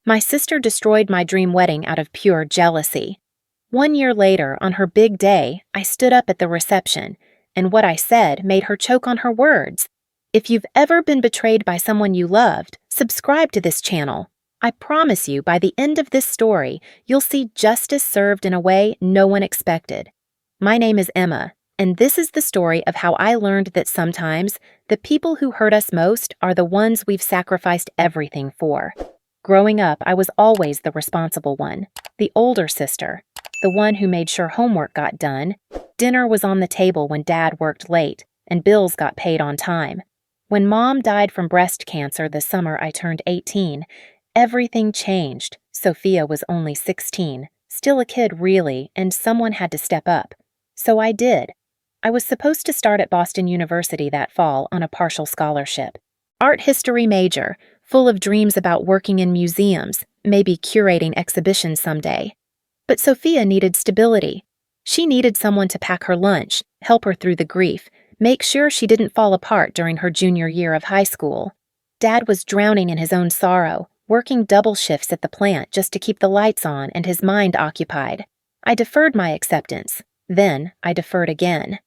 My sister destroyed my dream wedding out of pure jealousy. 1 year later, on her big day, I stood up at the reception, and what I said made her choke on her words. If you've ever been betrayed by someone you loved, subscribe to this channel. I promise you, by the end of this story, you'll see justice served in a way no one expected. My name is Emma, and this is the story of how I learned that sometimes the people who hurt us most are the ones we've sacrificed everything for. Growing up, I was always the responsible one, the older sister, the one who made sure homework got done, dinner was on the table when Dad worked late, and bills got paid on time. When Mom died from breast cancer the summer I turned 18, everything changed. Sophia was only 16, still a kid really, and someone had to step up. So I did. I was supposed to start at Boston University that fall on a partial scholarship. Art history major, full of dreams about working in museums, maybe curating exhibitions someday. But Sophia needed stability. She needed someone to pack her lunch, help her through the grief, make sure she didn't fall apart during her junior year of high school. Dad was drowning in his own sorrow, working double shifts at the plant just to keep the lights on and his mind occupied. I deferred my acceptance. Then I deferred again.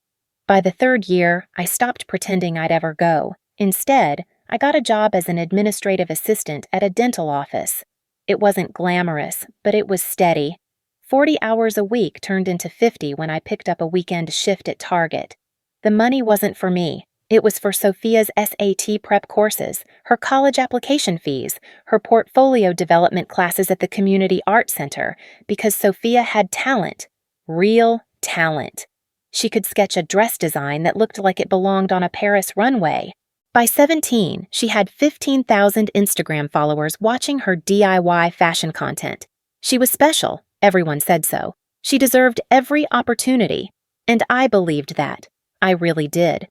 By the third year, I stopped pretending I'd ever go. Instead, I got a job as an administrative assistant at a dental office. It wasn't glamorous, but it was steady. 40 hours a week turned into 50 when I picked up a weekend shift at Target. The money wasn't for me. It was for Sophia's SAT prep courses, her college application fees, her portfolio development classes at the Community Art Center, because Sophia had talent. Real talent. She could sketch a dress design that looked like it belonged on a Paris runway. By 17, she had 15,000 Instagram followers watching her DIY fashion content. She was special, everyone said so. She deserved every opportunity, and I believed that. I really did.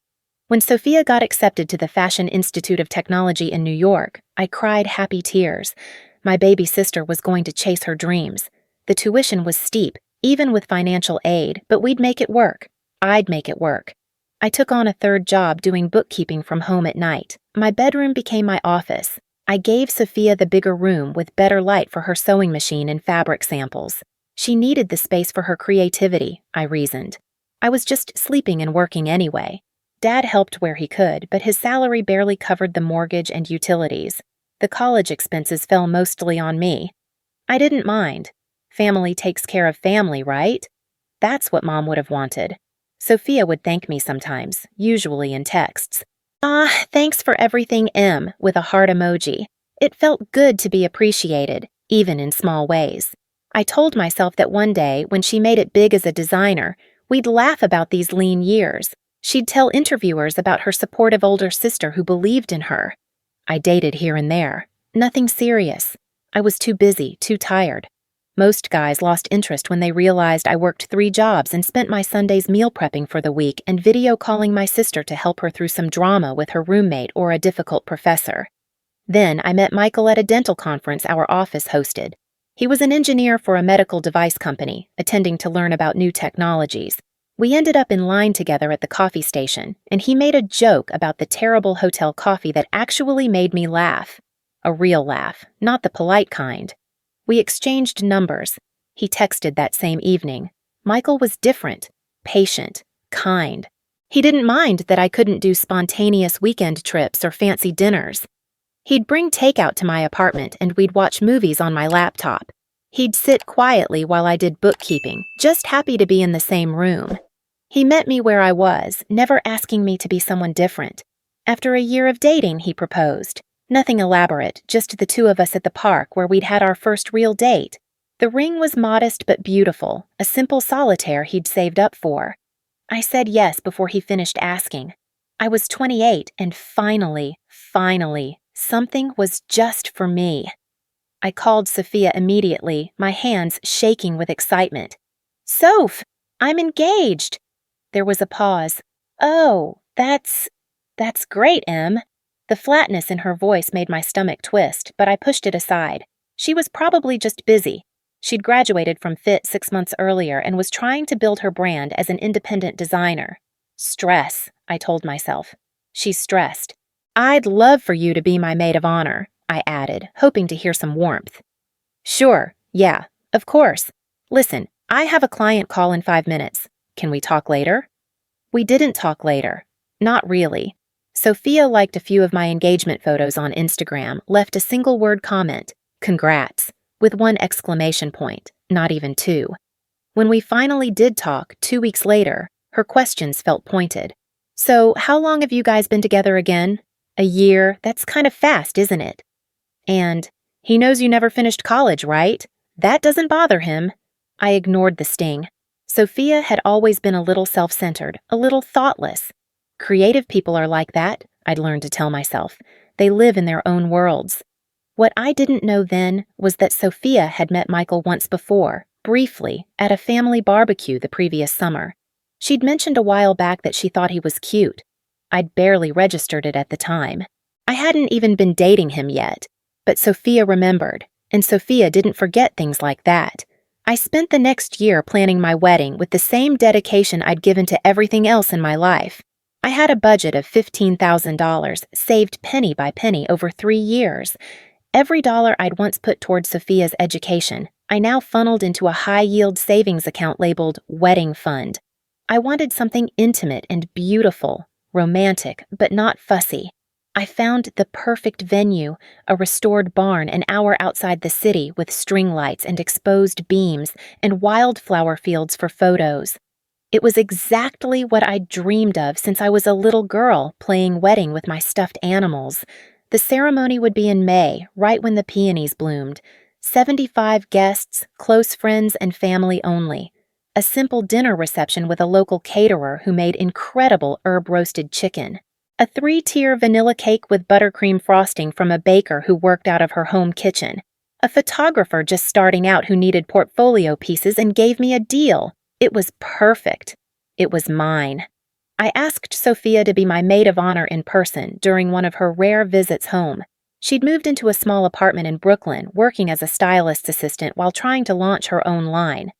When Sophia got accepted to the Fashion Institute of Technology in New York, I cried happy tears. My baby sister was going to chase her dreams. The tuition was steep, even with financial aid, but we'd make it work. I'd make it work. I took on a third job doing bookkeeping from home at night. My bedroom became my office. I gave Sophia the bigger room with better light for her sewing machine and fabric samples. She needed the space for her creativity, I reasoned. I was just sleeping and working anyway. Dad helped where he could, but his salary barely covered the mortgage and utilities. The college expenses fell mostly on me. I didn't mind. Family takes care of family, right? That's what Mom would have wanted. Sophia would thank me sometimes, usually in texts. Thanks for everything, Em, with a heart emoji. It felt good to be appreciated, even in small ways. I told myself that one day, when she made it big as a designer, we'd laugh about these lean years. She'd tell interviewers about her supportive older sister who believed in her. I dated here and there. Nothing serious. I was too busy, too tired. Most guys lost interest when they realized I worked 3 jobs and spent my Sundays meal prepping for the week and video calling my sister to help her through some drama with her roommate or a difficult professor. Then I met Michael at a dental conference our office hosted. He was an engineer for a medical device company, attending to learn about new technologies. We ended up in line together at the coffee station, and he made a joke about the terrible hotel coffee that actually made me laugh. A real laugh, not the polite kind. We exchanged numbers. He texted that same evening. Michael was different, patient, kind. He didn't mind that I couldn't do spontaneous weekend trips or fancy dinners. He'd bring takeout to my apartment and we'd watch movies on my laptop. He'd sit quietly while I did bookkeeping, just happy to be in the same room. He met me where I was, never asking me to be someone different. After a year of dating, he proposed. Nothing elaborate, just the 2 of us at the park where we'd had our first real date. The ring was modest but beautiful, a simple solitaire he'd saved up for. I said yes before he finished asking. I was 28 and finally, something was just for me. I called Sophia immediately, my hands shaking with excitement. "Soph, I'm engaged." There was a pause. "Oh, that's great, Em." The flatness in her voice made my stomach twist, but I pushed it aside. She was probably just busy. She'd graduated from FIT 6 months earlier and was trying to build her brand as an independent designer. Stress, I told myself. She's stressed. "I'd love for you to be my maid of honor," I added, hoping to hear some warmth. Sure, yeah, of course. Listen, I have a client call in 5 minutes. Can we talk later? We didn't talk later. Not really. Sophia liked a few of my engagement photos on Instagram, left a single word comment, congrats, with one exclamation point, not even two. When we finally did talk 2 weeks later, her questions felt pointed. So, how long have you guys been together again? A year? That's kind of fast, isn't it? And, he knows you never finished college, right? That doesn't bother him. I ignored the sting. Sophia had always been a little self-centered, a little thoughtless. Creative people are like that, I'd learned to tell myself. They live in their own worlds. What I didn't know then was that Sophia had met Michael once before, briefly, at a family barbecue the previous summer. She'd mentioned a while back that she thought he was cute. I'd barely registered it at the time. I hadn't even been dating him yet. But Sophia remembered, and Sophia didn't forget things like that. I spent the next year planning my wedding with the same dedication I'd given to everything else in my life. I had a budget of $15,000, saved penny by penny over 3 years. Every dollar I'd once put toward Sophia's education, I now funneled into a high-yield savings account labeled Wedding Fund. I wanted something intimate and beautiful, romantic, but not fussy. I found the perfect venue, a restored barn an hour outside the city with string lights and exposed beams and wildflower fields for photos. It was exactly what I'd dreamed of since I was a little girl playing wedding with my stuffed animals. The ceremony would be in May, right when the peonies bloomed. 75 guests, close friends and family only. A simple dinner reception with a local caterer who made incredible herb-roasted chicken. A 3-tier vanilla cake with buttercream frosting from a baker who worked out of her home kitchen. A photographer just starting out who needed portfolio pieces and gave me a deal. It was perfect. It was mine. I asked Sophia to be my maid of honor in person during one of her rare visits home. She'd moved into a small apartment in Brooklyn, working as a stylist's assistant while trying to launch her own line.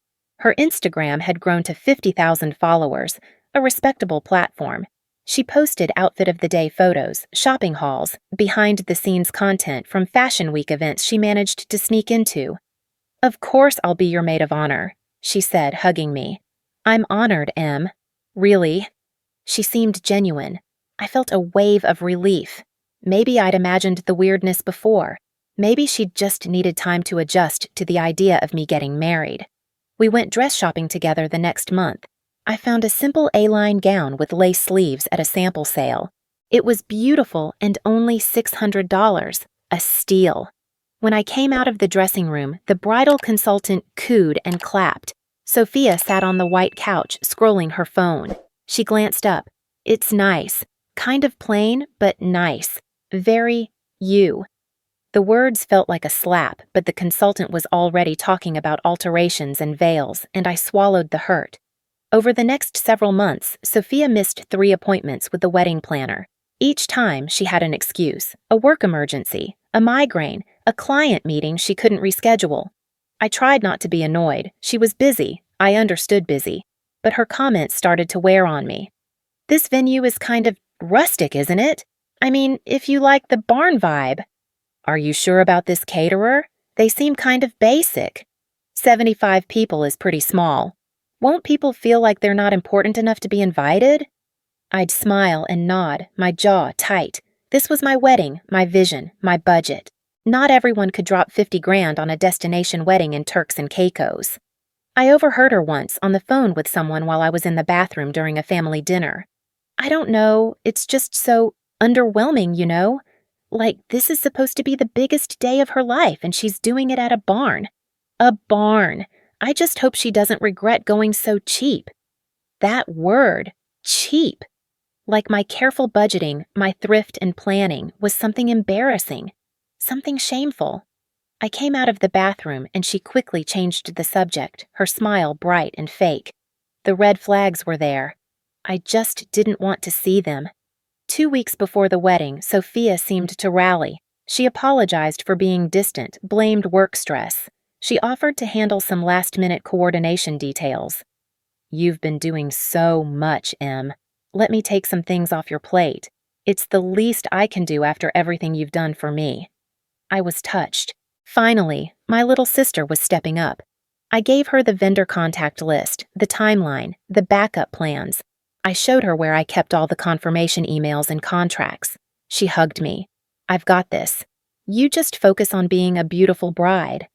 Her Instagram had grown to 50,000 followers, a respectable platform. She posted outfit of the day photos, shopping hauls, behind-the-scenes content from Fashion Week events she managed to sneak into. "Of course I'll be your maid of honor," she said, hugging me. "I'm honored, Em." "Really?" She seemed genuine. I felt a wave of relief. Maybe I'd imagined the weirdness before. Maybe she'd just needed time to adjust to the idea of me getting married. We went dress shopping together the next month. I found a simple A-line gown with lace sleeves at a sample sale. It was beautiful and only $600, a steal. When I came out of the dressing room, the bridal consultant cooed and clapped. Sophia sat on the white couch, scrolling her phone. She glanced up. "It's nice. Kind of plain, but nice. Very you." The words felt like a slap, but the consultant was already talking about alterations and veils, and I swallowed the hurt. Over the next several months, Sophia missed 3 appointments with the wedding planner. Each time, she had an excuse: a work emergency, a migraine, a client meeting she couldn't reschedule. I tried not to be annoyed. She was busy. I understood busy. But her comments started to wear on me. "This venue is kind of rustic, isn't it? I mean, if you like the barn vibe." "Are you sure about this caterer? They seem kind of basic." 75 people is pretty small. "Won't people feel like they're not important enough to be invited?" I'd smile and nod, my jaw tight. This was my wedding, my vision, my budget. Not everyone could drop 50 grand on a destination wedding in Turks and Caicos. I overheard her once on the phone with someone while I was in the bathroom during a family dinner. "I don't know, it's just so underwhelming, you know? Like, this is supposed to be the biggest day of her life and she's doing it at a barn." A barn. I just hope she doesn't regret going so cheap. That word, cheap. Like my careful budgeting, my thrift and planning was something embarrassing, something shameful. I came out of the bathroom and she quickly changed the subject, her smile bright and fake. The red flags were there. I just didn't want to see them. 2 weeks before the wedding, Sophia seemed to rally. She apologized for being distant, blamed work stress. She offered to handle some last-minute coordination details. "You've been doing so much, Em. Let me take some things off your plate. It's the least I can do after everything you've done for me." I was touched. Finally, my little sister was stepping up. I gave her the vendor contact list, the timeline, the backup plans. I showed her where I kept all the confirmation emails and contracts. She hugged me. I've got this. You just focus on being a beautiful bride.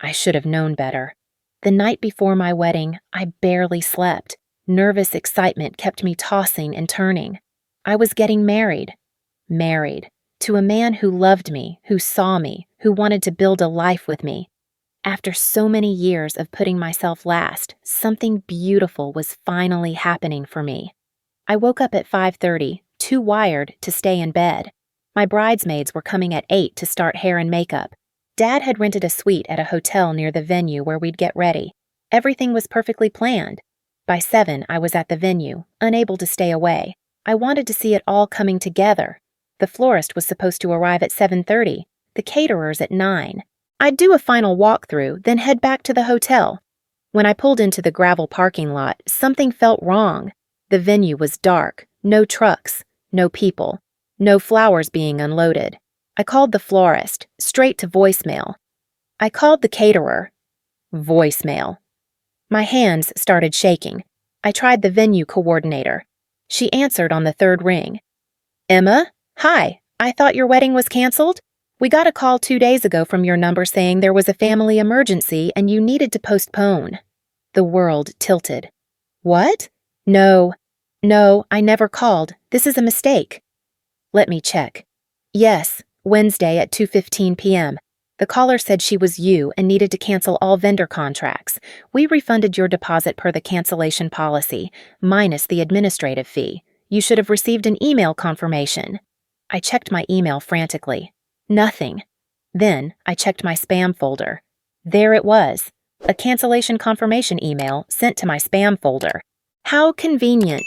I should have known better. The night before my wedding, I barely slept. Nervous excitement kept me tossing and turning. I was getting married. Married. To a man who loved me, who saw me, who wanted to build a life with me. After so many years of putting myself last, something beautiful was finally happening for me. I woke up at 5:30, too wired to stay in bed. My bridesmaids were coming at 8 to start hair and makeup. Dad had rented a suite at a hotel near the venue where we'd get ready. Everything was perfectly planned. By 7, I was at the venue, unable to stay away. I wanted to see it all coming together. The florist was supposed to arrive at 7:30, the caterers at 9. I'd do a final walkthrough, then head back to the hotel. When I pulled into the gravel parking lot, something felt wrong. The venue was dark, no trucks, no people, no flowers being unloaded. I called the florist, straight to voicemail. I called the caterer. Voicemail. My hands started shaking. I tried the venue coordinator. She answered on the 3rd ring. Emma? Hi, I thought your wedding was canceled? We got a call 2 days ago from your number saying there was a family emergency and you needed to postpone. The world tilted. What? No, I never called. This is a mistake. Let me check. Yes, Wednesday at 2:15 p.m. The caller said she was you and needed to cancel all vendor contracts. We refunded your deposit per the cancellation policy, minus the administrative fee. You should have received an email confirmation. I checked my email frantically. Nothing. Then I checked my spam folder. There it was, a cancellation confirmation email sent to my spam folder. How convenient.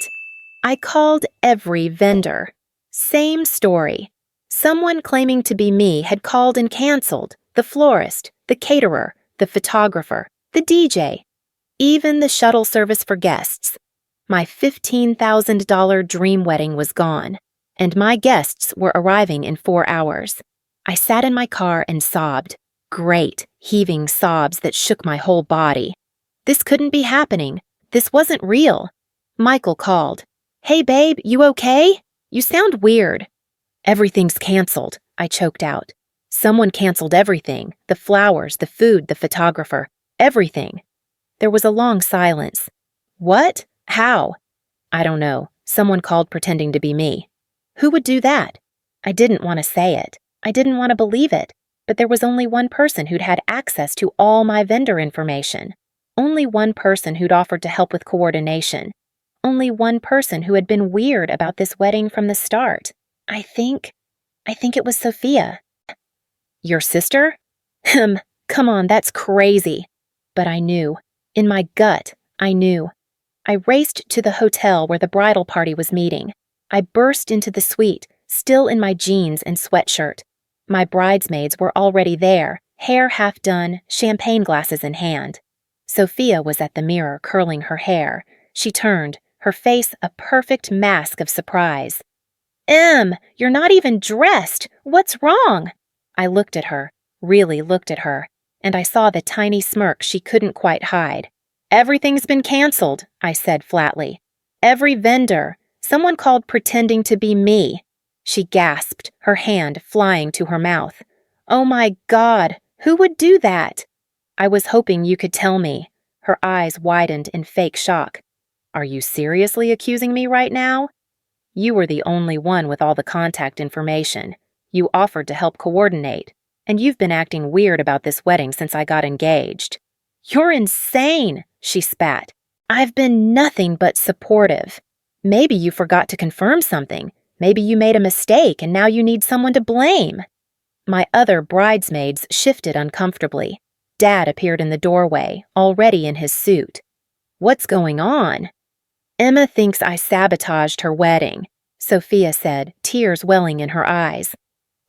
I called every vendor. Same story. Someone claiming to be me had called and canceled. The florist, the caterer, the photographer, the DJ, even the shuttle service for guests. My $15,000 dream wedding was gone, and my guests were arriving in 4 hours. I sat in my car and sobbed, great, heaving sobs that shook my whole body. This couldn't be happening. This wasn't real. Michael called. Hey babe, you okay? You sound weird. Everything's canceled, I choked out. Someone canceled everything, the flowers, the food, the photographer, everything. There was a long silence. What? How? I don't know. Someone called pretending to be me. Who would do that? I didn't want to say it. I didn't want to believe it. But there was only one person who'd had access to all my vendor information. Only one person who'd offered to help with coordination. Only one person who had been weird about this wedding from the start. I think it was Sophia. Your sister? Come on, that's crazy. But I knew. In my gut, I knew. I raced to the hotel where the bridal party was meeting. I burst into the suite, still in my jeans and sweatshirt. My bridesmaids were already there, hair half done, champagne glasses in hand. Sophia was at the mirror curling her hair. She turned, her face a perfect mask of surprise. You're not even dressed. What's wrong? I looked at her, really looked at her, and I saw the tiny smirk she couldn't quite hide. Everything's been canceled, I said flatly. Every vendor. Someone called pretending to be me. She gasped, her hand flying to her mouth. Oh my God, who would do that? I was hoping you could tell me. Her eyes widened in fake shock. Are you seriously accusing me right now? You were the only one with all the contact information. You offered to help coordinate, and you've been acting weird about this wedding since I got engaged. You're insane, she spat. I've been nothing but supportive. Maybe you forgot to confirm something. Maybe you made a mistake and now you need someone to blame. My other bridesmaids shifted uncomfortably. Dad appeared in the doorway, already in his suit. What's going on? Emma thinks I sabotaged her wedding, Sophia said, tears welling in her eyes.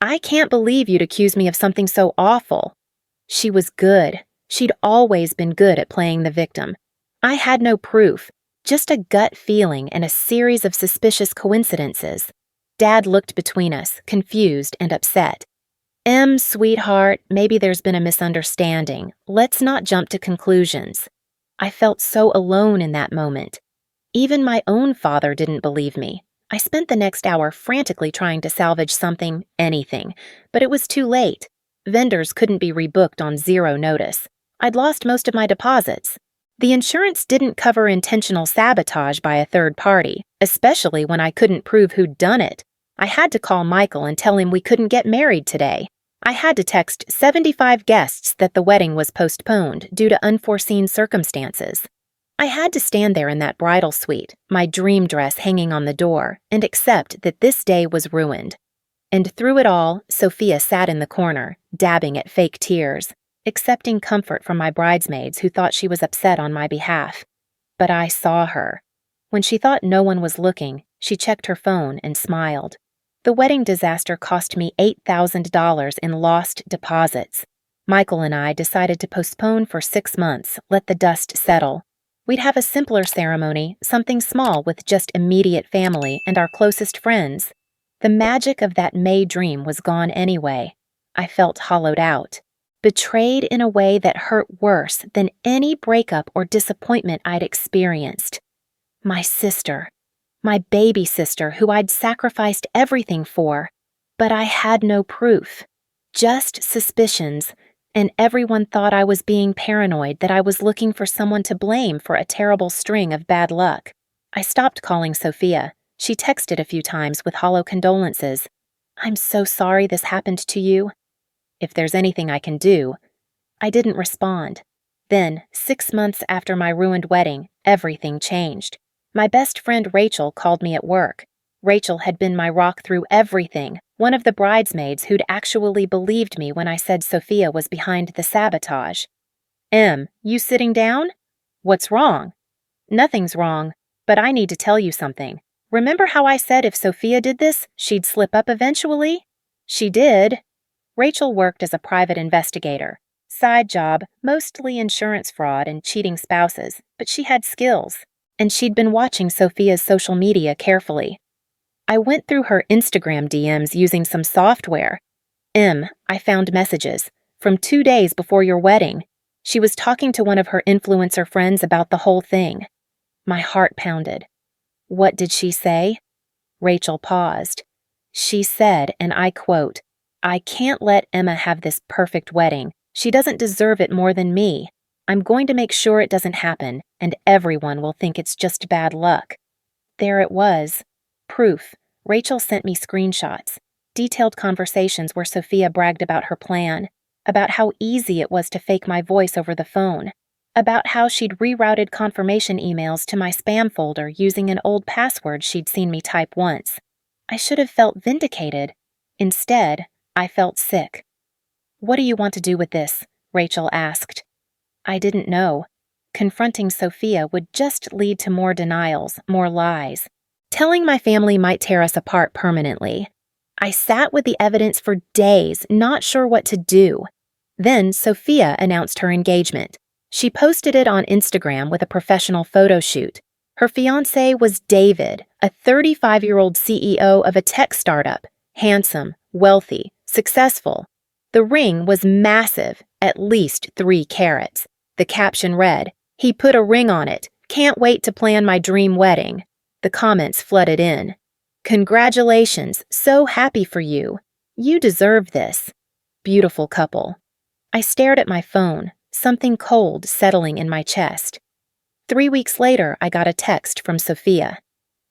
I can't believe you'd accuse me of something so awful. She was good. She'd always been good at playing the victim. I had no proof, just a gut feeling and a series of suspicious coincidences. Dad looked between us, confused and upset. Sweetheart, maybe there's been a misunderstanding. Let's not jump to conclusions." I felt so alone in that moment. Even my own father didn't believe me. I spent the next hour frantically trying to salvage something, anything, but it was too late. Vendors couldn't be rebooked on zero notice. I'd lost most of my deposits. The insurance didn't cover intentional sabotage by a third party, especially when I couldn't prove who'd done it. I had to call Michael and tell him we couldn't get married today. I had to text 75 guests that the wedding was postponed due to unforeseen circumstances. I had to stand there in that bridal suite, my dream dress hanging on the door, and accept that this day was ruined. And through it all, Sophia sat in the corner, dabbing at fake tears, accepting comfort from my bridesmaids who thought she was upset on my behalf. But I saw her. When she thought no one was looking, she checked her phone and smiled. The wedding disaster cost me $8,000 in lost deposits. Michael and I decided to postpone for 6 months, let the dust settle. We'd have a simpler ceremony, something small with just immediate family and our closest friends. The magic of that May dream was gone anyway. I felt hollowed out, betrayed in a way that hurt worse than any breakup or disappointment I'd experienced. My sister, my baby sister who I'd sacrificed everything for, but I had no proof, just suspicions, and everyone thought I was being paranoid, that I was looking for someone to blame for a terrible string of bad luck. I stopped calling Sophia. She texted a few times with hollow condolences. "I'm so sorry this happened to you. If there's anything I can do." I didn't respond. Then, 6 months after my ruined wedding, everything changed. My best friend Rachel called me at work. Rachel had been my rock through everything, one of the bridesmaids who'd actually believed me when I said Sophia was behind the sabotage. You sitting down? What's wrong?" "Nothing's wrong, but I need to tell you something. Remember how I said if Sophia did this, she'd slip up eventually? She did." Rachel worked as a private investigator. Side job, mostly insurance fraud and cheating spouses, but she had skills. And she'd been watching Sophia's social media carefully. I went through her Instagram DMs using some software. I found messages from 2 days before your wedding. She was talking to one of her influencer friends about the whole thing. My heart pounded. What did she say? Rachel paused. She said, and I quote, "I can't let Emma have this perfect wedding. She doesn't deserve it more than me. I'm going to make sure it doesn't happen, and everyone will think it's just bad luck." There it was. Proof. Rachel sent me screenshots, detailed conversations where Sophia bragged about her plan, about how easy it was to fake my voice over the phone, about how she'd rerouted confirmation emails to my spam folder using an old password she'd seen me type once. I should have felt vindicated. Instead, I felt sick. "What do you want to do with this?" Rachel asked. I didn't know. Confronting Sophia would just lead to more denials, more lies. Telling my family might tear us apart permanently. I sat with the evidence for days, not sure what to do. Then Sophia announced her engagement. She posted it on Instagram with a professional photo shoot. Her fiancé was David, a 35-year-old CEO of a tech startup, handsome, wealthy, successful. The ring was massive, at least 3 carats. The caption read, "He put a ring on it. Can't wait to plan my dream wedding." The comments flooded in. "Congratulations, so happy for you. You deserve this. Beautiful couple." I stared at my phone, something cold settling in my chest. 3 weeks later, I got a text from Sophia.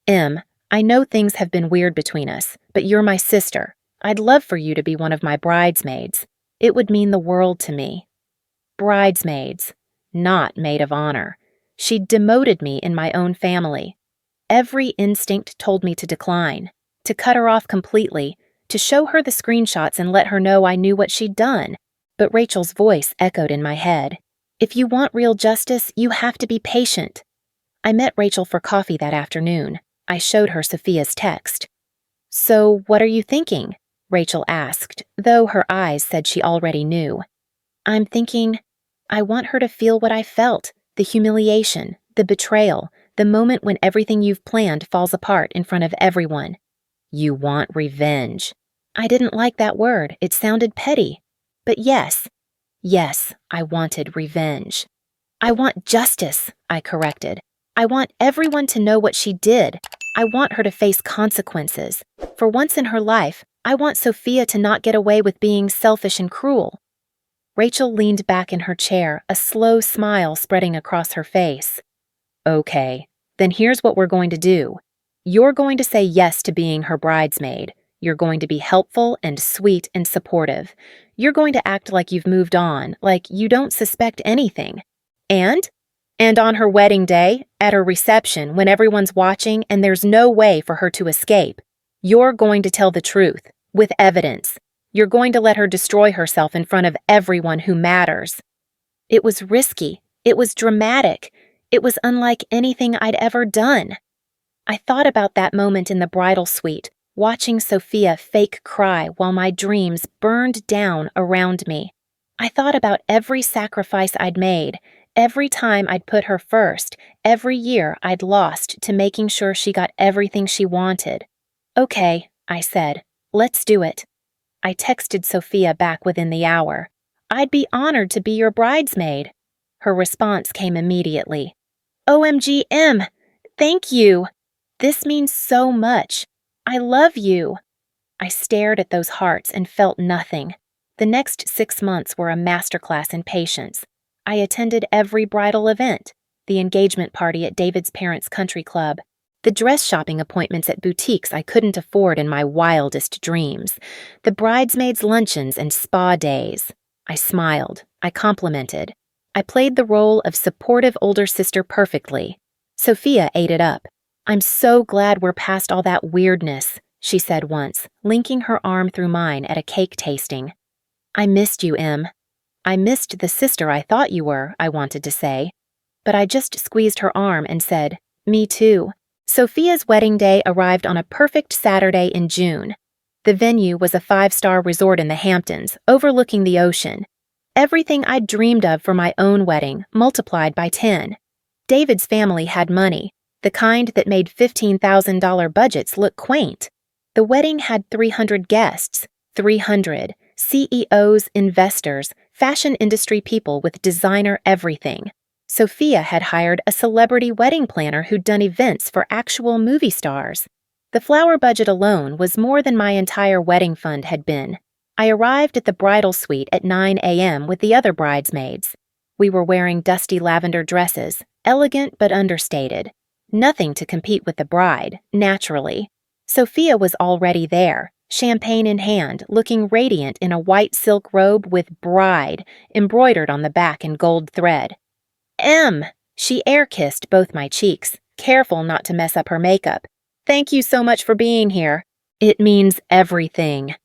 I know things have been weird between us, but you're my sister. I'd love for you to be one of my bridesmaids. It would mean the world to me." Bridesmaids, not maid of honor. She'd demoted me in my own family. Every instinct told me to decline, to cut her off completely, to show her the screenshots and let her know I knew what she'd done. But Rachel's voice echoed in my head. "If you want real justice, you have to be patient." I met Rachel for coffee that afternoon. I showed her Sophia's text. "So, what are you thinking?" Rachel asked, though her eyes said she already knew. "I'm thinking, I want her to feel what I felt, the humiliation, the betrayal, the moment when everything you've planned falls apart in front of everyone." "You want revenge." I didn't like that word. It sounded petty. But yes, I wanted revenge. I want justice, I corrected. I want everyone to know what she did. I want her to face consequences. For once in her life, I want Sophia to not get away with being selfish and cruel. Rachel leaned back in her chair, a slow smile spreading across her face. Okay, then here's what we're going to do. You're going to say yes to being her bridesmaid. You're going to be helpful and sweet and supportive. You're going to act like you've moved on, like you don't suspect anything. And on her wedding day, at her reception, when everyone's watching and there's no way for her to escape, you're going to tell the truth, with evidence. You're going to let her destroy herself in front of everyone who matters. It was risky. It was dramatic. It was unlike anything I'd ever done. I thought about that moment in the bridal suite, watching Sophia fake cry while my dreams burned down around me. I thought about every sacrifice I'd made, every time I'd put her first, every year I'd lost to making sure she got everything she wanted. Okay, I said, let's do it. I texted Sophia back within the hour. I'd be honored to be your bridesmaid. Her response came immediately. OMG, M, thank you. This means so much. I love you. I stared at those hearts and felt nothing. The next 6 months were a masterclass in patience. I attended every bridal event, the engagement party at David's parents' country club, the dress shopping appointments at boutiques I couldn't afford in my wildest dreams, the bridesmaids' luncheons and spa days. I smiled. I complimented. I played the role of supportive older sister perfectly. Sophia ate it up. I'm so glad we're past all that weirdness, she said once, linking her arm through mine at a cake tasting. I missed you, Em. I missed the sister I thought you were, I wanted to say. But I just squeezed her arm and said, me too. Sophia's wedding day arrived on a perfect Saturday in June. The venue was a 5-star resort in the Hamptons, overlooking the ocean. Everything I'd dreamed of for my own wedding, multiplied by 10. David's family had money, the kind that made $15,000 budgets look quaint. The wedding had 300 guests, 300 CEOs, investors, fashion industry people with designer everything. Sophia had hired a celebrity wedding planner who'd done events for actual movie stars. The flower budget alone was more than my entire wedding fund had been. I arrived at the bridal suite at 9 a.m. with the other bridesmaids. We were wearing dusty lavender dresses, elegant but understated. Nothing to compete with the bride, naturally. Sophia was already there, champagne in hand, looking radiant in a white silk robe with bride embroidered on the back in gold thread. M! She air-kissed both my cheeks, careful not to mess up her makeup. Thank you so much for being here. It means everything.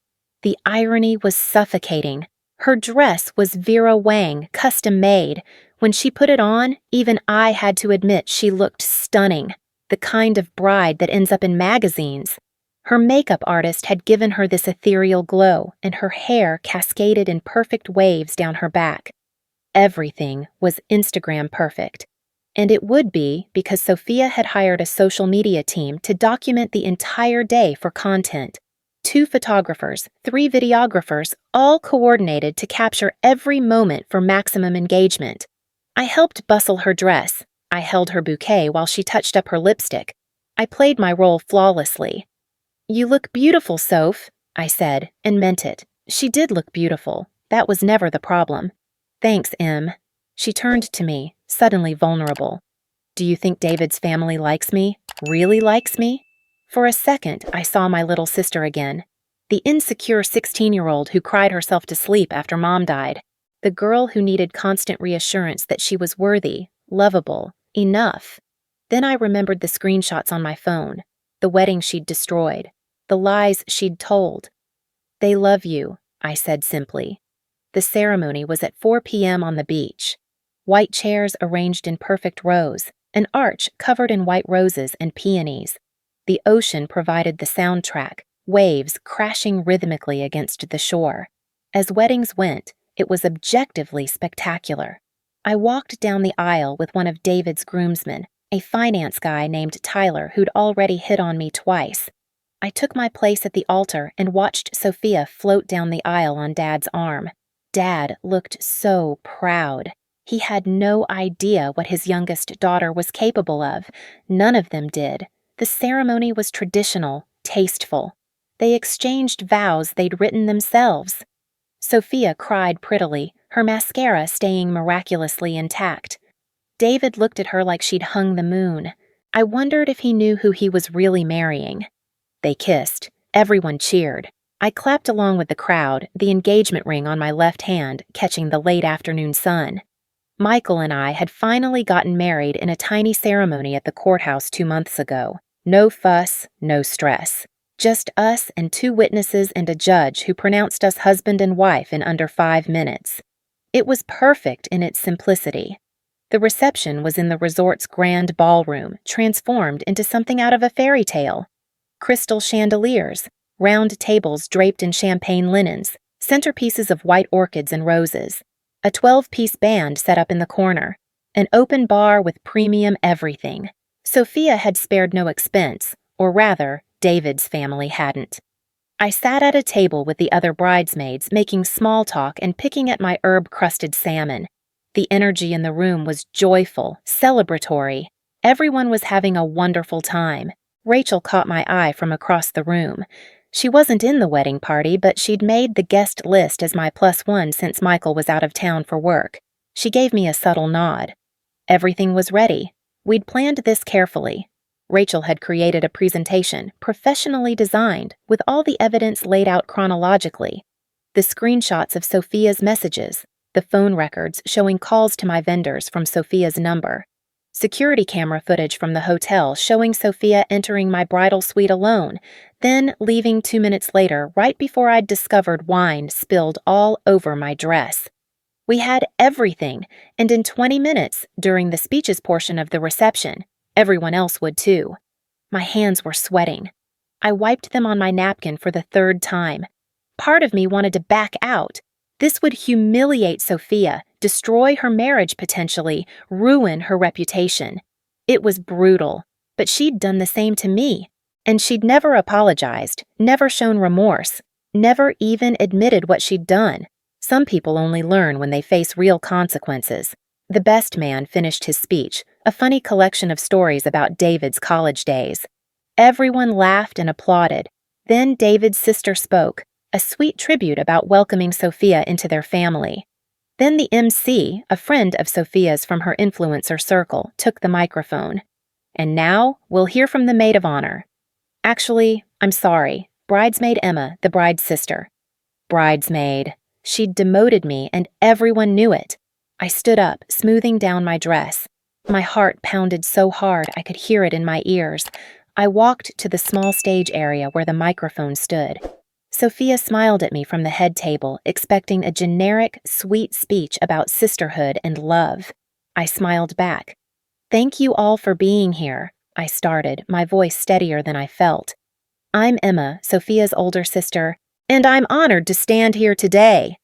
The irony was suffocating. Her dress was Vera Wang, custom-made. When she put it on, even I had to admit she looked stunning, the kind of bride that ends up in magazines. Her makeup artist had given her this ethereal glow, and her hair cascaded in perfect waves down her back. Everything was Instagram perfect. And it would be because Sophia had hired a social media team to document the entire day for content. 2 photographers, 3 videographers, all coordinated to capture every moment for maximum engagement. I helped bustle her dress. I held her bouquet while she touched up her lipstick. I played my role flawlessly. You look beautiful, Soph, I said, and meant it. She did look beautiful. That was never the problem. Thanks, Em. She turned to me, suddenly vulnerable. Do you think David's family likes me? Really likes me? For a second, I saw my little sister again. The insecure 16-year-old who cried herself to sleep after Mom died. The girl who needed constant reassurance that she was worthy, lovable, enough. Then I remembered the screenshots on my phone, the wedding she'd destroyed, the lies she'd told. They love you, I said simply. The ceremony was at 4 p.m. on the beach. White chairs arranged in perfect rows, an arch covered in white roses and peonies. The ocean provided the soundtrack, waves crashing rhythmically against the shore. As weddings went, it was objectively spectacular. I walked down the aisle with one of David's groomsmen, a finance guy named Tyler who'd already hit on me twice. I took my place at the altar and watched Sophia float down the aisle on Dad's arm. Dad looked so proud. He had no idea what his youngest daughter was capable of. None of them did. The ceremony was traditional, tasteful. They exchanged vows they'd written themselves. Sophia cried prettily, her mascara staying miraculously intact. David looked at her like she'd hung the moon. I wondered if he knew who he was really marrying. They kissed. Everyone cheered. I clapped along with the crowd, the engagement ring on my left hand catching the late afternoon sun. Michael and I had finally gotten married in a tiny ceremony at the courthouse 2 months ago. No fuss, no stress. Just us and 2 witnesses and a judge who pronounced us husband and wife in under 5 minutes. It was perfect in its simplicity. The reception was in the resort's grand ballroom, transformed into something out of a fairy tale. Crystal chandeliers, round tables draped in champagne linens, centerpieces of white orchids and roses, a 12-piece band set up in the corner, an open bar with premium everything. Sophia had spared no expense, or rather, David's family hadn't. I sat at a table with the other bridesmaids, making small talk and picking at my herb-crusted salmon. The energy in the room was joyful, celebratory. Everyone was having a wonderful time. Rachel caught my eye from across the room. She wasn't in the wedding party, but she'd made the guest list as my +1 since Michael was out of town for work. She gave me a subtle nod. Everything was ready. We'd planned this carefully. Rachel had created a presentation, professionally designed, with all the evidence laid out chronologically. The screenshots of Sophia's messages, the phone records showing calls to my vendors from Sophia's number, security camera footage from the hotel showing Sophia entering my bridal suite alone, then leaving 2 minutes later right before I'd discovered wine spilled all over my dress. We had everything, and in 20 minutes, during the speeches portion of the reception, everyone else would too. My hands were sweating. I wiped them on my napkin for the 3rd time. Part of me wanted to back out. This would humiliate Sophia, destroy her marriage potentially, ruin her reputation. It was brutal, but she'd done the same to me, and she'd never apologized, never shown remorse, never even admitted what she'd done. Some people only learn when they face real consequences. The best man finished his speech, a funny collection of stories about David's college days. Everyone laughed and applauded. Then David's sister spoke, a sweet tribute about welcoming Sophia into their family. Then the MC, a friend of Sophia's from her influencer circle, took the microphone. And now we'll hear from the maid of honor. Actually, I'm sorry, bridesmaid Emma, the bride's sister. Bridesmaid. She'd demoted me and everyone knew it. I stood up, smoothing down my dress. My heart pounded so hard I could hear it in my ears. I walked to the small stage area where the microphone stood. Sophia smiled at me from the head table, expecting a generic, sweet speech about sisterhood and love. I smiled back. "Thank you all for being here," I started, my voice steadier than I felt. "I'm Emma, Sophia's older sister, and I'm honored to stand here today."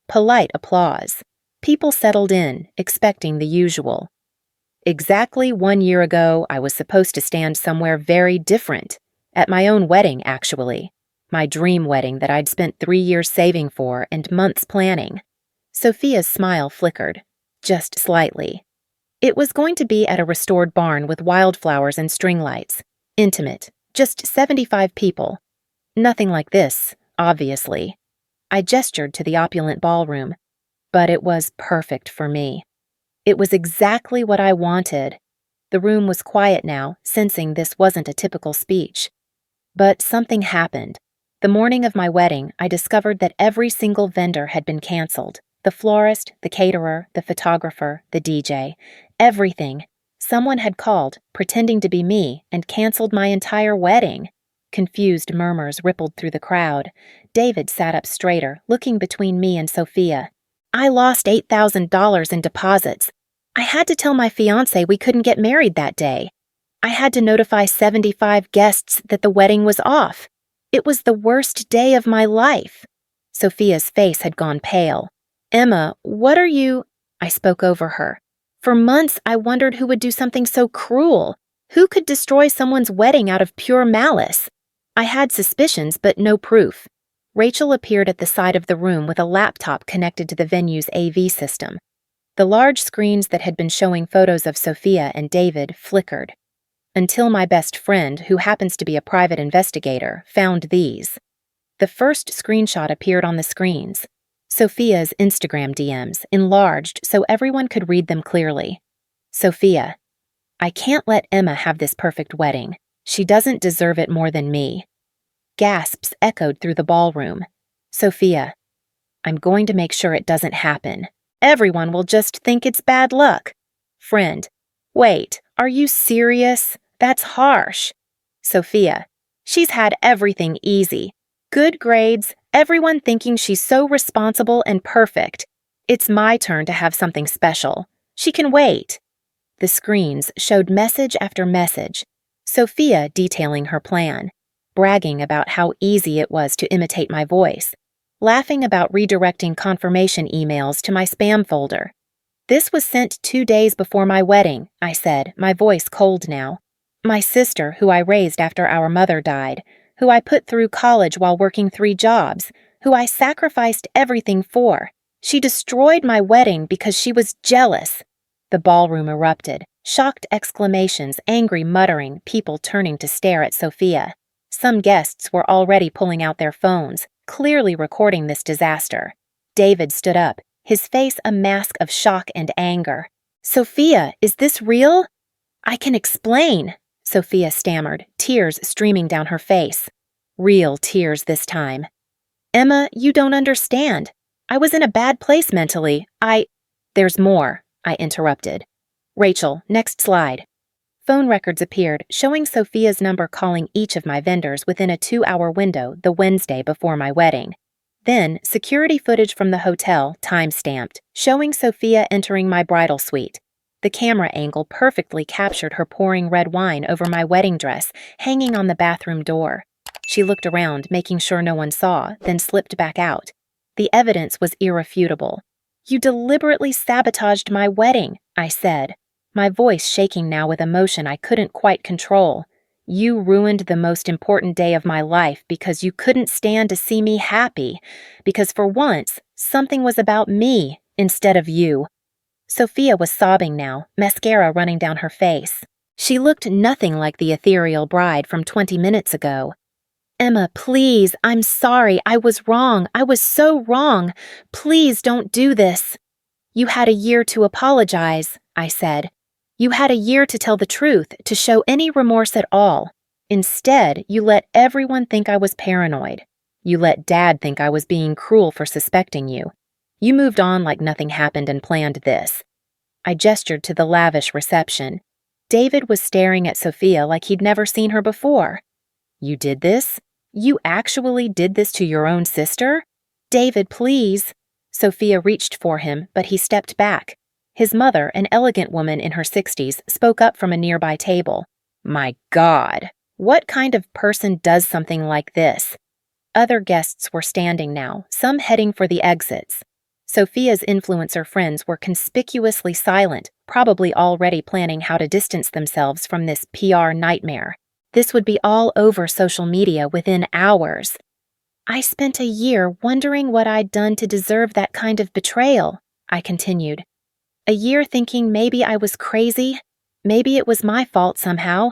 Polite applause. People settled in, expecting the usual. Exactly 1 year ago, I was supposed to stand somewhere very different. At my own wedding, actually. My dream wedding that I'd spent 3 years saving for and months planning. Sophia's smile flickered, just slightly. It was going to be at a restored barn with wildflowers and string lights. Intimate, just 75 people. Nothing like this, obviously. I gestured to the opulent ballroom, but it was perfect for me. It was exactly what I wanted. The room was quiet now, sensing this wasn't a typical speech. But something happened. The morning of my wedding, I discovered that every single vendor had been canceled. The florist, the caterer, the photographer, the DJ, everything. Someone had called, pretending to be me, and canceled my entire wedding. Confused murmurs rippled through the crowd. David sat up straighter, looking between me and Sophia. I lost $8,000 in deposits. I had to tell my fiancé we couldn't get married that day. I had to notify 75 guests that the wedding was off. It was the worst day of my life. Sophia's face had gone pale. "Emma, what are you—" I spoke over her. For months, I wondered who would do something so cruel. Who could destroy someone's wedding out of pure malice? I had suspicions, but no proof. Rachel appeared at the side of the room with a laptop connected to the venue's AV system. The large screens that had been showing photos of Sophia and David flickered. Until my best friend, who happens to be a private investigator, found these. The first screenshot appeared on the screens. Sophia's Instagram DMs, enlarged so everyone could read them clearly. Sophia: I can't let Emma have this perfect wedding. She doesn't deserve it more than me. Gasps echoed through the ballroom. Sophia: I'm going to make sure it doesn't happen. Everyone will just think it's bad luck. Friend: Wait, are you serious? That's harsh. Sophia: She's had everything easy. Good grades, everyone thinking she's so responsible and perfect. It's my turn to have something special. She can wait. The screens showed message after message. Sophia detailing her plan, bragging about how easy it was to imitate my voice, laughing about redirecting confirmation emails to my spam folder. This was sent 2 days before my wedding, I said, my voice cold now. My sister, who I raised after our mother died, who I put through college while working 3 jobs, who I sacrificed everything for. She destroyed my wedding because she was jealous. The ballroom erupted, shocked exclamations, angry muttering, people turning to stare at Sophia. Some guests were already pulling out their phones, clearly recording this disaster. David stood up, his face a mask of shock and anger. Sophia, is this real? I can explain, Sophia stammered, tears streaming down her face. Real tears this time. Emma, you don't understand. I was in a bad place mentally. There's more, I interrupted. Rachel, next slide. Phone records appeared, showing Sophia's number calling each of my vendors within a 2-hour window the Wednesday before my wedding. Then, security footage from the hotel, time-stamped, showing Sophia entering my bridal suite. The camera angle perfectly captured her pouring red wine over my wedding dress, hanging on the bathroom door. She looked around, making sure no one saw, then slipped back out. The evidence was irrefutable. You deliberately sabotaged my wedding, I said, my voice shaking now with emotion I couldn't quite control. You ruined the most important day of my life because you couldn't stand to see me happy, because for once, something was about me instead of you. Sophia was sobbing now, mascara running down her face. She looked nothing like the ethereal bride from 20 minutes ago. Emma, please, I'm sorry, I was wrong, I was so wrong. Please don't do this. You had a year to apologize, I said. You had a year to tell the truth, to show any remorse at all. Instead, you let everyone think I was paranoid. You let Dad think I was being cruel for suspecting you. You moved on like nothing happened and planned this. I gestured to the lavish reception. David was staring at Sophia like he'd never seen her before. You did this? You actually did this to your own sister? David, please. Sophia reached for him, but he stepped back. His mother, an elegant woman in her 60s, spoke up from a nearby table. My God, what kind of person does something like this? Other guests were standing now, some heading for the exits. Sophia's influencer friends were conspicuously silent, probably already planning how to distance themselves from this PR nightmare. This would be all over social media within hours. I spent a year wondering what I'd done to deserve that kind of betrayal, I continued. A year thinking maybe I was crazy, maybe it was my fault somehow.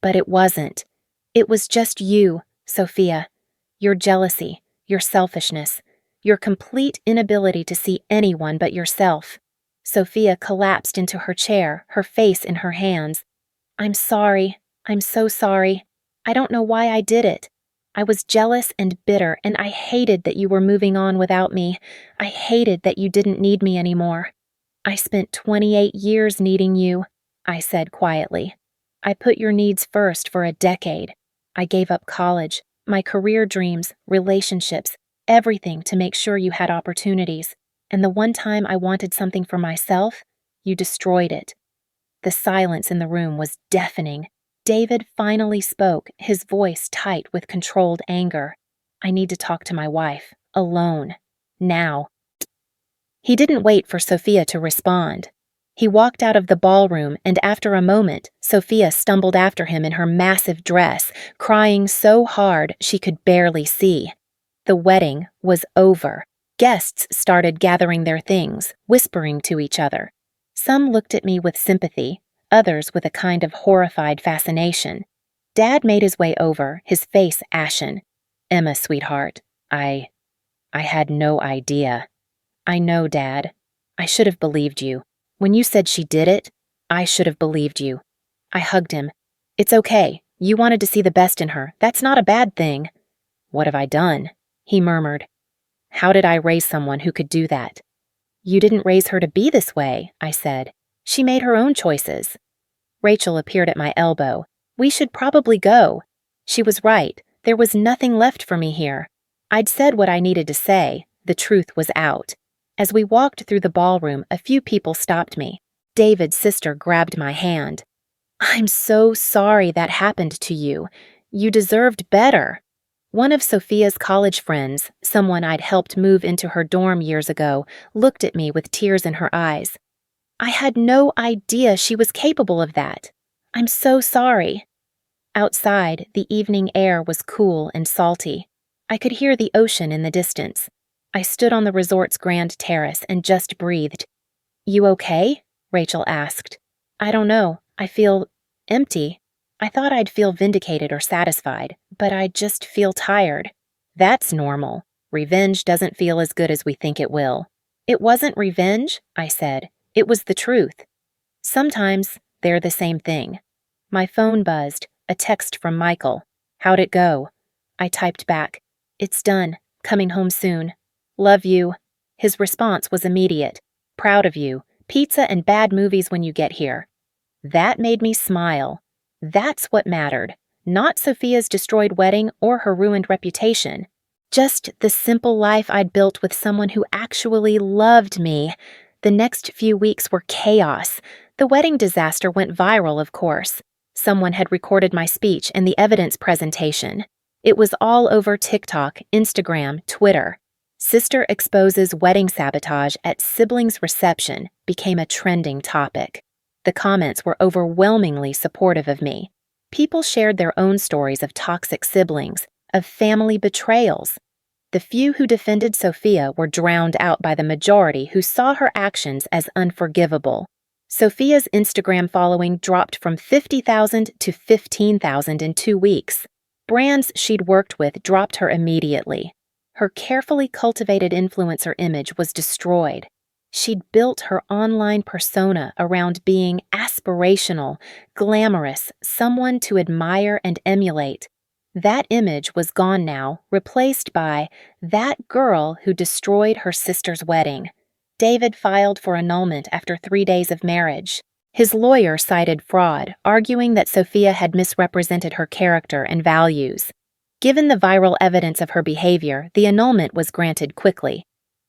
But it wasn't. It was just you, Sophia. Your jealousy, your selfishness, your complete inability to see anyone but yourself. Sophia collapsed into her chair, her face in her hands. I'm sorry. I'm so sorry. I don't know why I did it. I was jealous and bitter, and I hated that you were moving on without me. I hated that you didn't need me anymore. I spent 28 years needing you, I said quietly. I put your needs first for a decade. I gave up college, my career dreams, relationships, everything to make sure you had opportunities. And the one time I wanted something for myself, you destroyed it. The silence in the room was deafening. David finally spoke, his voice tight with controlled anger. I need to talk to my wife, alone, now. He didn't wait for Sophia to respond. He walked out of the ballroom, and after a moment, Sophia stumbled after him in her massive dress, crying so hard she could barely see. The wedding was over. Guests started gathering their things, whispering to each other. Some looked at me with sympathy, others with a kind of horrified fascination. Dad made his way over, his face ashen. "Emma, sweetheart, I had no idea." "I know, Dad. I should have believed you. When you said she did it, I should have believed you." I hugged him. "It's okay. You wanted to see the best in her. That's not a bad thing." "What have I done?" he murmured. "How did I raise someone who could do that?" "You didn't raise her to be this way," I said. "She made her own choices." Rachel appeared at my elbow. "We should probably go." She was right. There was nothing left for me here. I'd said what I needed to say. The truth was out. As we walked through the ballroom, a few people stopped me. David's sister grabbed my hand. "I'm so sorry that happened to you. You deserved better." One of Sophia's college friends, someone I'd helped move into her dorm years ago, looked at me with tears in her eyes. "I had no idea she was capable of that. I'm so sorry." Outside, the evening air was cool and salty. I could hear the ocean in the distance. I stood on the resort's grand terrace and just breathed. "You okay?" Rachel asked. "I don't know. I feel empty. I thought I'd feel vindicated or satisfied, but I just feel tired." "That's normal. Revenge doesn't feel as good as we think it will." "It wasn't revenge," I said. "It was the truth." Sometimes they're the same thing. My phone buzzed, a text from Michael. "How'd it go?" I typed back, "It's done. Coming home soon. Love you." His response was immediate. "Proud of you. Pizza and bad movies when you get here." That made me smile. That's what mattered. Not Sophia's destroyed wedding or her ruined reputation. Just the simple life I'd built with someone who actually loved me. The next few weeks were chaos. The wedding disaster went viral, of course. Someone had recorded my speech and the evidence presentation. It was all over TikTok, Instagram, Twitter. "Sister exposes wedding sabotage at sibling's reception" became a trending topic. The comments were overwhelmingly supportive of me. People shared their own stories of toxic siblings, of family betrayals. The few who defended Sophia were drowned out by the majority who saw her actions as unforgivable. Sophia's Instagram following dropped from 50,000 to 15,000 in 2 weeks. Brands she'd worked with dropped her immediately. Her carefully cultivated influencer image was destroyed. She'd built her online persona around being aspirational, glamorous, someone to admire and emulate. That image was gone now, replaced by that girl who destroyed her sister's wedding. David filed for annulment after 3 days of marriage. His lawyer cited fraud, arguing that Sophia had misrepresented her character and values. Given the viral evidence of her behavior, the annulment was granted quickly.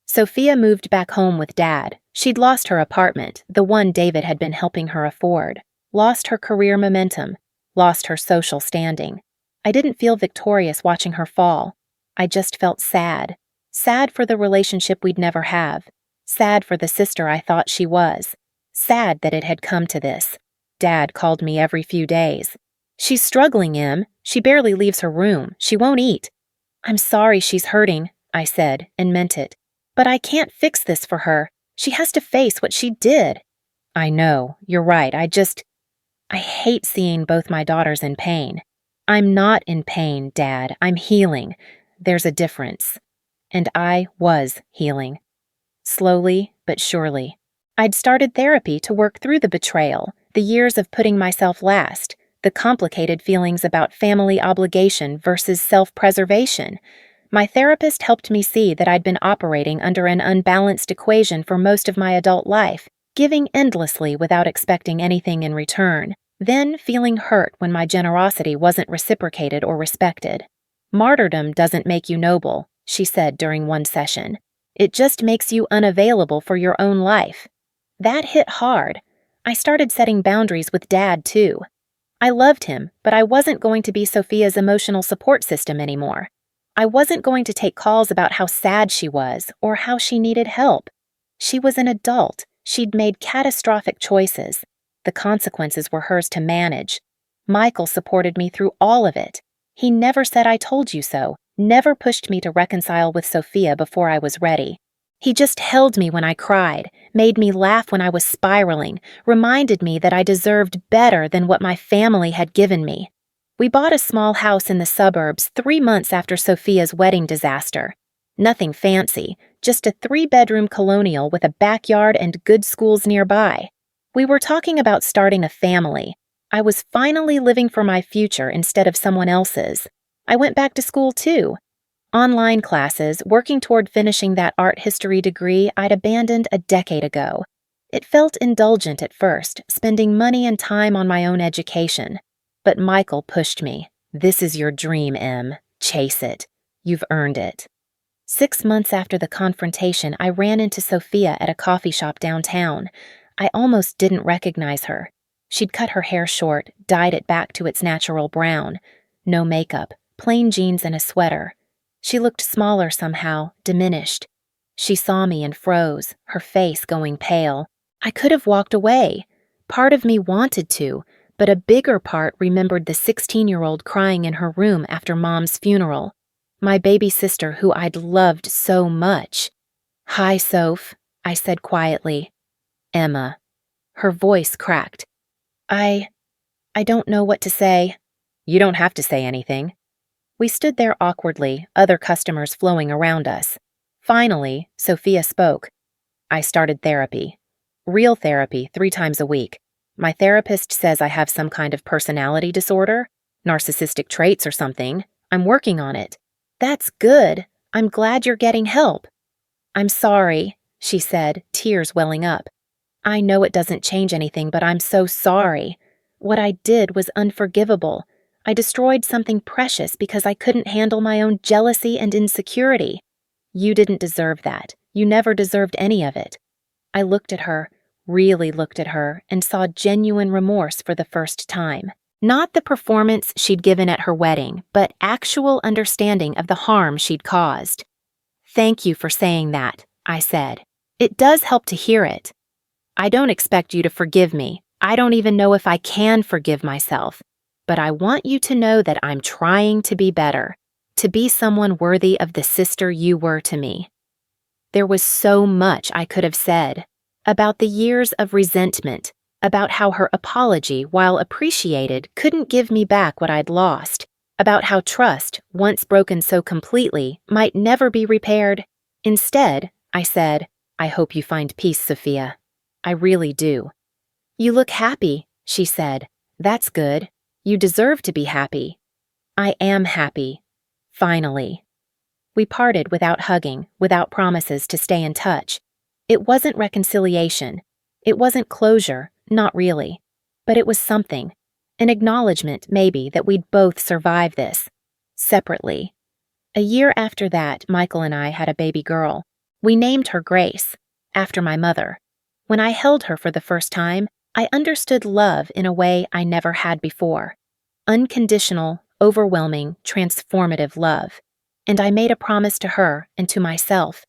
Sophia moved back home with Dad. She'd lost her apartment, the one David had been helping her afford, lost her career momentum, lost her social standing. I didn't feel victorious watching her fall. I just felt sad. Sad for the relationship we'd never have. Sad for the sister I thought she was. Sad that it had come to this. Dad called me every few days. "She's struggling, Em. She barely leaves her room. She won't eat." "I'm sorry she's hurting," I said, and meant it. "But I can't fix this for her. She has to face what she did." "I know. You're right. I hate seeing both my daughters in pain." "I'm not in pain, Dad. I'm healing. There's a difference." And I was healing. Slowly but surely. I'd started therapy to work through the betrayal, the years of putting myself last, the complicated feelings about family obligation versus self-preservation. My therapist helped me see that I'd been operating under an unbalanced equation for most of my adult life, giving endlessly without expecting anything in return, then feeling hurt when my generosity wasn't reciprocated or respected. "Martyrdom doesn't make you noble," she said during one session. "It just makes you unavailable for your own life." That hit hard. I started setting boundaries with Dad, too. I loved him, but I wasn't going to be Sophia's emotional support system anymore. I wasn't going to take calls about how sad she was or how she needed help. She was an adult. She'd made catastrophic choices. The consequences were hers to manage. Michael supported me through all of it. He never said I told you so, never pushed me to reconcile with Sophia before I was ready. He just held me when I cried, made me laugh when I was spiraling, reminded me that I deserved better than what my family had given me. We bought a small house in the suburbs 3 months after Sophia's wedding disaster. Nothing fancy, just a 3-bedroom colonial with a backyard and good schools nearby. We were talking about starting a family. I was finally living for my future instead of someone else's. I went back to school too. Online classes, working toward finishing that art history degree I'd abandoned a decade ago. It felt indulgent at first, spending money and time on my own education. But Michael pushed me. This is your dream, Em. Chase it. You've earned it. 6 months after the confrontation, I ran into Sophia at a coffee shop downtown. I almost didn't recognize her. She'd cut her hair short, dyed it back to its natural brown. No makeup, plain jeans and a sweater. She looked smaller somehow, diminished. She saw me and froze, her face going pale. I could have walked away. Part of me wanted to, but a bigger part remembered the 16-year-old crying in her room after Mom's funeral. My baby sister who I'd loved so much. "Hi, Soph," I said quietly. "Emma." Her voice cracked. I don't know what to say." "You don't have to say anything." We stood there awkwardly, other customers flowing around us. Finally, Sophia spoke. "I started therapy. Real therapy 3 times a week. My therapist says I have some kind of personality disorder, narcissistic traits or something. I'm working on it." "That's good. I'm glad you're getting help." "I'm sorry," she said, tears welling up. "I know it doesn't change anything, but I'm so sorry. What I did was unforgivable. I destroyed something precious because I couldn't handle my own jealousy and insecurity. You didn't deserve that. You never deserved any of it." I looked at her, really looked at her, and saw genuine remorse for the first time. Not the performance she'd given at her wedding, but actual understanding of the harm she'd caused. "Thank you for saying that," I said. "It does help to hear it. I don't expect you to forgive me. I don't even know if I can forgive myself. But I want you to know that I'm trying to be better, to be someone worthy of the sister you were to me." There was so much I could have said. About the years of resentment, about how her apology, while appreciated, couldn't give me back what I'd lost, about how trust, once broken so completely, might never be repaired. Instead, I said, "I hope you find peace, Sophia. I really do." "You look happy," she said. "That's good. You deserve to be happy." "I am happy. Finally." We parted without hugging, without promises to stay in touch. It wasn't reconciliation. It wasn't closure, not really. But it was something. An acknowledgement, maybe, that we'd both survive this. Separately. A year after that, Michael and I had a baby girl. We named her Grace, after my mother. When I held her for the first time, I understood love in a way I never had before. Unconditional, overwhelming, transformative love. And I made a promise to her and to myself.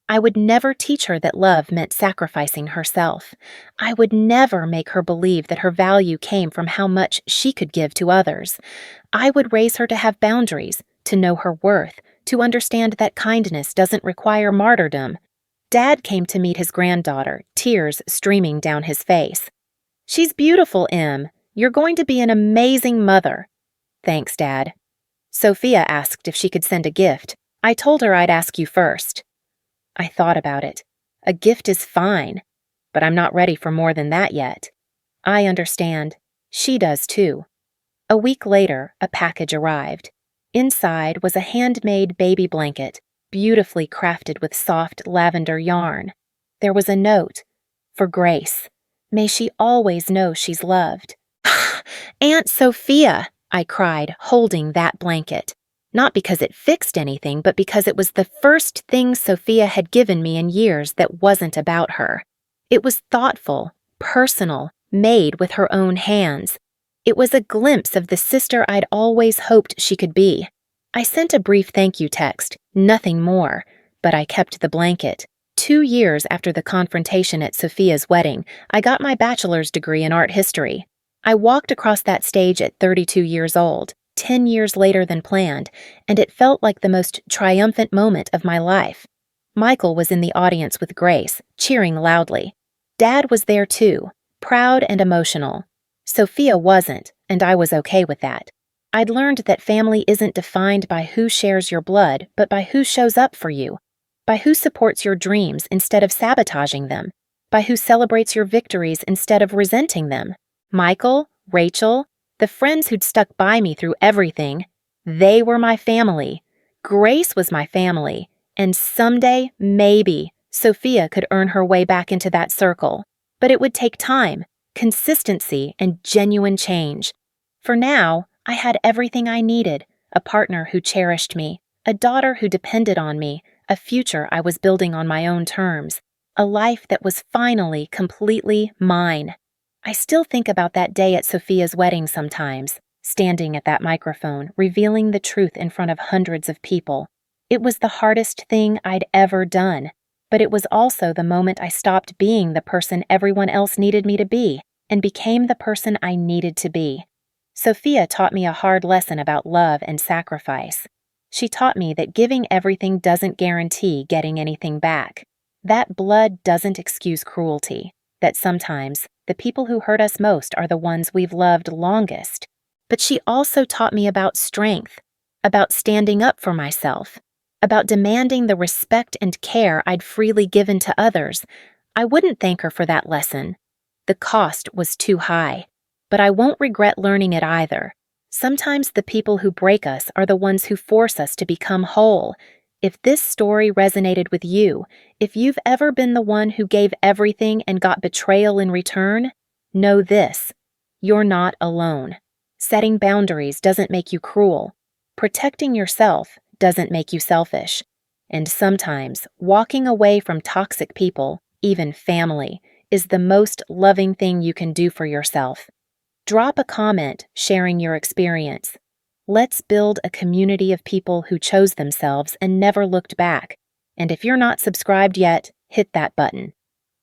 I would never teach her that love meant sacrificing herself. I would never make her believe that her value came from how much she could give to others. I would raise her to have boundaries, to know her worth, to understand that kindness doesn't require martyrdom. Dad came to meet his granddaughter, tears streaming down his face. "She's beautiful, Em. You're going to be an amazing mother." "Thanks, Dad." Sophia asked if she could send a gift. I told her I'd ask you first. I thought about it. A gift is fine, but I'm not ready for more than that yet. I understand. She does too. A week later, a package arrived. Inside was a handmade baby blanket, beautifully crafted with soft lavender yarn. There was a note. For Grace. May she always know she's loved. "Aunt Sophia!" I cried, holding that blanket. Not because it fixed anything, but because it was the first thing Sophia had given me in years that wasn't about her. It was thoughtful, personal, made with her own hands. It was a glimpse of the sister I'd always hoped she could be. I sent a brief thank you text, nothing more, but I kept the blanket. 2 years after the confrontation at Sophia's wedding, I got my bachelor's degree in art history. I walked across that stage at 32 years old, 10 years later than planned, and it felt like the most triumphant moment of my life. Michael was in the audience with Grace, cheering loudly. Dad was there too, proud and emotional. Sophia wasn't, and I was okay with that. I'd learned that family isn't defined by who shares your blood, but by who shows up for you, by who supports your dreams instead of sabotaging them, by who celebrates your victories instead of resenting them. Michael, Rachel, the friends who'd stuck by me through everything, they were my family. Grace was my family, and someday, maybe, Sophia could earn her way back into that circle. But it would take time, consistency, and genuine change. For now, I had everything I needed: a partner who cherished me, a daughter who depended on me, a future I was building on my own terms, a life that was finally completely mine. I still think about that day at Sophia's wedding sometimes, standing at that microphone, revealing the truth in front of hundreds of people. It was the hardest thing I'd ever done, but it was also the moment I stopped being the person everyone else needed me to be and became the person I needed to be. Sophia taught me a hard lesson about love and sacrifice. She taught me that giving everything doesn't guarantee getting anything back. That blood doesn't excuse cruelty, that sometimes the people who hurt us most are the ones we've loved longest. But she also taught me about strength, about standing up for myself, about demanding the respect and care I'd freely given to others. I wouldn't thank her for that lesson. The cost was too high, but I won't regret learning it either. Sometimes the people who break us are the ones who force us to become whole. If this story resonated with you, if you've ever been the one who gave everything and got betrayal in return, know this: you're not alone. Setting boundaries doesn't make you cruel. Protecting yourself doesn't make you selfish. And sometimes walking away from toxic people, even family, is the most loving thing you can do for yourself. Drop a comment sharing your experience. Let's build a community of people who chose themselves and never looked back. And if you're not subscribed yet, hit that button.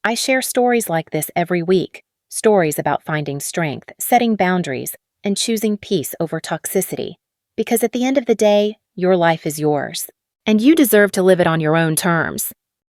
I share stories like this every week, stories about finding strength, setting boundaries, and choosing peace over toxicity. Because at the end of the day, your life is yours, and you deserve to live it on your own terms.